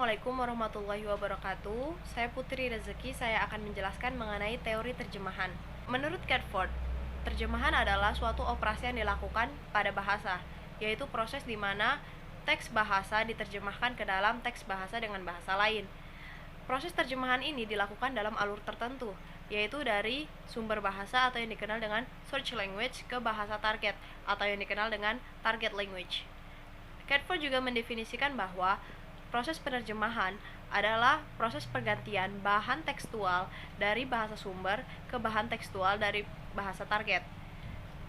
Assalamualaikum warahmatullahi wabarakatuh. Saya Putri Rezeki, saya akan menjelaskan mengenai teori terjemahan. Menurut Catford, terjemahan adalah suatu operasi yang dilakukan pada bahasa, yaitu proses di mana teks bahasa diterjemahkan ke dalam teks bahasa dengan bahasa lain. Proses terjemahan ini dilakukan dalam alur tertentu, yaitu dari sumber bahasa atau yang dikenal dengan source language ke bahasa target atau yang dikenal dengan target language. Catford juga mendefinisikan bahwa proses penerjemahan adalah proses pergantian bahan tekstual dari bahasa sumber ke bahan tekstual dari bahasa target.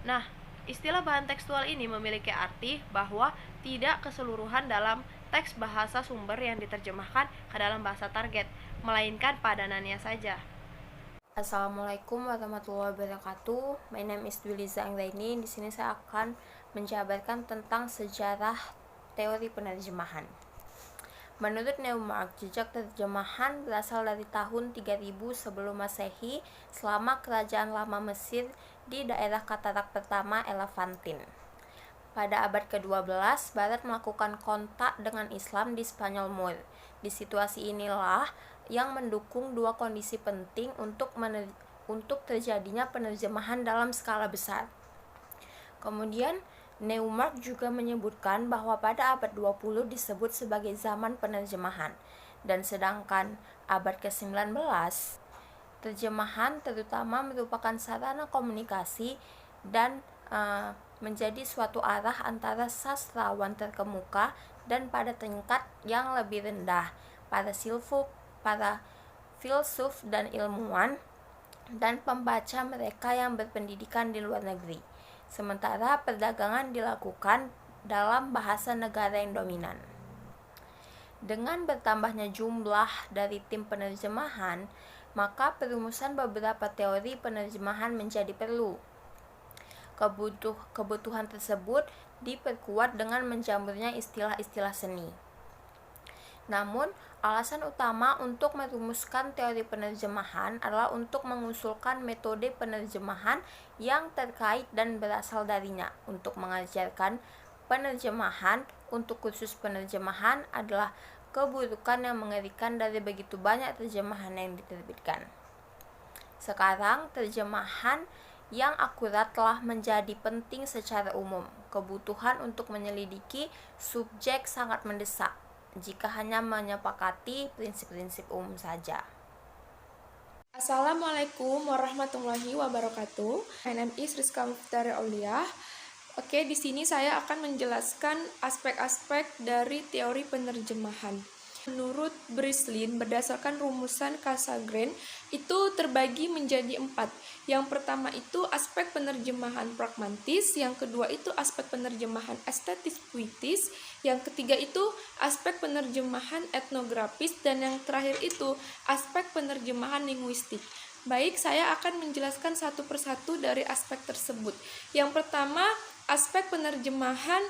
Nah, istilah bahan tekstual ini memiliki arti bahwa tidak keseluruhan dalam teks bahasa sumber yang diterjemahkan ke dalam bahasa target, melainkan padanannya saja. Assalamualaikum warahmatullahi wabarakatuh. My name is Dwi Liza Anggraini. Di sini saya akan menjabarkan tentang sejarah teori penerjemahan. Menurut Newmark, jejak terjemahan berasal dari tahun 3000 sebelum Masehi selama kerajaan lama Mesir di daerah Katarak pertama Elefantin. Pada abad ke-12, Barat melakukan kontak dengan Islam di Spanyol Moor. Di situasi inilah yang mendukung dua kondisi penting untuk terjadinya penerjemahan dalam skala besar. Kemudian, Newmark juga menyebutkan bahwa pada abad 20 disebut sebagai zaman penerjemahan, dan sedangkan abad ke-19, terjemahan terutama merupakan sarana komunikasi dan menjadi suatu arah antara sastrawan terkemuka dan pada tingkat yang lebih rendah, para filsuf dan ilmuwan, dan pembaca mereka yang berpendidikan di luar negeri. Sementara perdagangan dilakukan dalam bahasa negara yang dominan. Dengan bertambahnya jumlah dari tim penerjemahan, maka perumusan beberapa teori penerjemahan menjadi perlu. Kebutuhan tersebut diperkuat dengan menjamurnya istilah-istilah seni. Namun, alasan utama untuk merumuskan teori penerjemahan adalah untuk mengusulkan metode penerjemahan yang terkait dan berasal darinya. Untuk mengajarkan penerjemahan untuk kursus penerjemahan adalah keburukan yang mengerikan dari begitu banyak terjemahan yang diterbitkan. Sekarang, terjemahan yang akurat telah menjadi penting secara umum. Kebutuhan untuk menyelidiki subjek sangat mendesak jika hanya menyepakati prinsip-prinsip umum saja. Assalamualaikum warahmatullahi wabarakatuh. My name is Rizka Muftari Auliah. Oke, di sini saya akan menjelaskan aspek-aspek dari teori penerjemahan. Menurut Breslin, berdasarkan rumusan Cassegrain, itu terbagi menjadi 4. Yang pertama itu aspek penerjemahan pragmatis, yang kedua itu aspek penerjemahan estetis puitis, yang ketiga itu aspek penerjemahan etnografis, dan yang terakhir itu aspek penerjemahan linguistik. Baik, saya akan menjelaskan satu persatu dari aspek tersebut. Yang pertama, aspek penerjemahan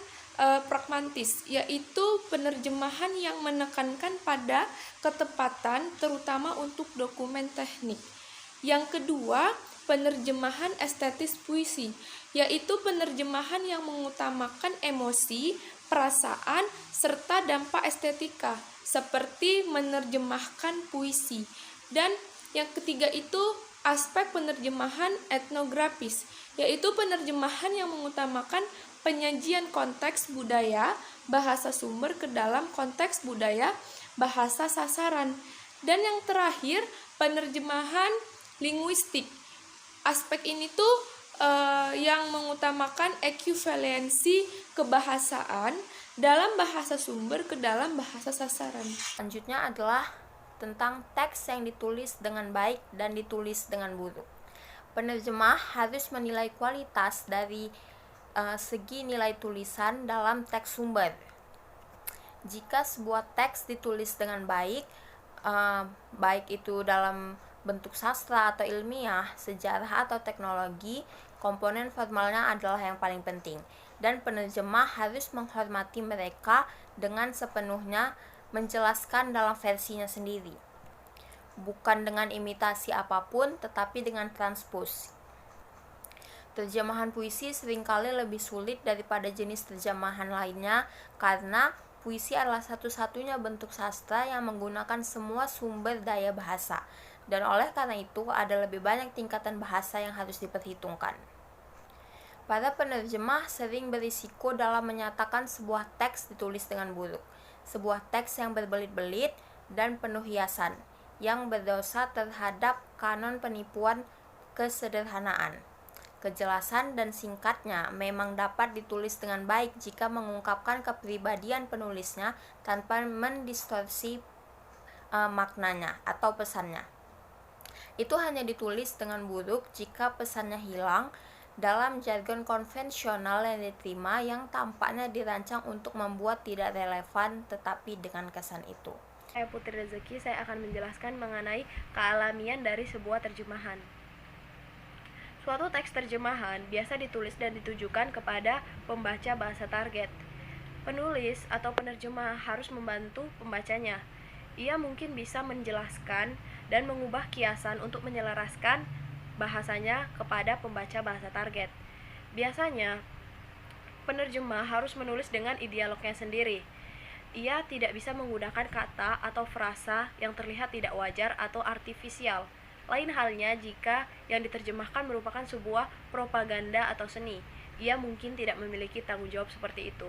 pragmatis, yaitu penerjemahan yang menekankan pada ketepatan terutama untuk dokumen teknik. Yang kedua, penerjemahan estetis puisi, yaitu penerjemahan yang mengutamakan emosi, perasaan, serta dampak estetika, seperti menerjemahkan puisi. Dan yang ketiga itu aspek penerjemahan etnografis, yaitu penerjemahan yang mengutamakan penyajian konteks budaya bahasa sumber ke dalam konteks budaya bahasa sasaran. Dan yang terakhir, penerjemahan linguistik. Aspek ini tuh yang mengutamakan ekuivalensi kebahasaan dalam bahasa sumber ke dalam bahasa sasaran. Selanjutnya adalah tentang teks yang ditulis dengan baik dan ditulis dengan buruk. Penerjemah harus menilai kualitas dari segi nilai tulisan dalam teks sumber. Jika sebuah teks ditulis dengan baik, baik itu dalam bentuk sastra atau ilmiah, sejarah atau teknologi, komponen formalnya adalah yang paling penting, dan penerjemah harus menghormati mereka dengan sepenuhnya, menjelaskan dalam versinya sendiri, bukan dengan imitasi apapun, tetapi dengan transposi. Terjemahan puisi seringkali lebih sulit daripada jenis terjemahan lainnya karena puisi adalah satu-satunya bentuk sastra yang menggunakan semua sumber daya bahasa, dan oleh karena itu ada lebih banyak tingkatan bahasa yang harus diperhitungkan. Para penerjemah sering berisiko dalam menyatakan sebuah teks ditulis dengan buruk, sebuah teks yang berbelit-belit dan penuh hiasan, yang berdosa terhadap kanon penipuan kesederhanaan. Kejelasan dan singkatnya memang dapat ditulis dengan baik jika mengungkapkan kepribadian penulisnya tanpa mendistorsi maknanya atau pesannya. Itu hanya ditulis dengan buruk jika pesannya hilang dalam jargon konvensional yang diterima yang tampaknya dirancang untuk membuat tidak relevan tetapi dengan kesan itu. Saya Putri Rezeki, saya akan menjelaskan mengenai kealamian dari sebuah terjemahan. Suatu teks terjemahan biasa ditulis dan ditujukan kepada pembaca bahasa target. Penulis atau penerjemah harus membantu pembacanya. Ia mungkin bisa menjelaskan dan mengubah kiasan untuk menyelaraskan bahasanya kepada pembaca bahasa target. Biasanya, penerjemah harus menulis dengan idealognya sendiri. Ia tidak bisa menggunakan kata atau frasa yang terlihat tidak wajar atau artifisial. Lain halnya jika yang diterjemahkan merupakan sebuah propaganda atau seni. Ia mungkin tidak memiliki tanggung jawab seperti itu.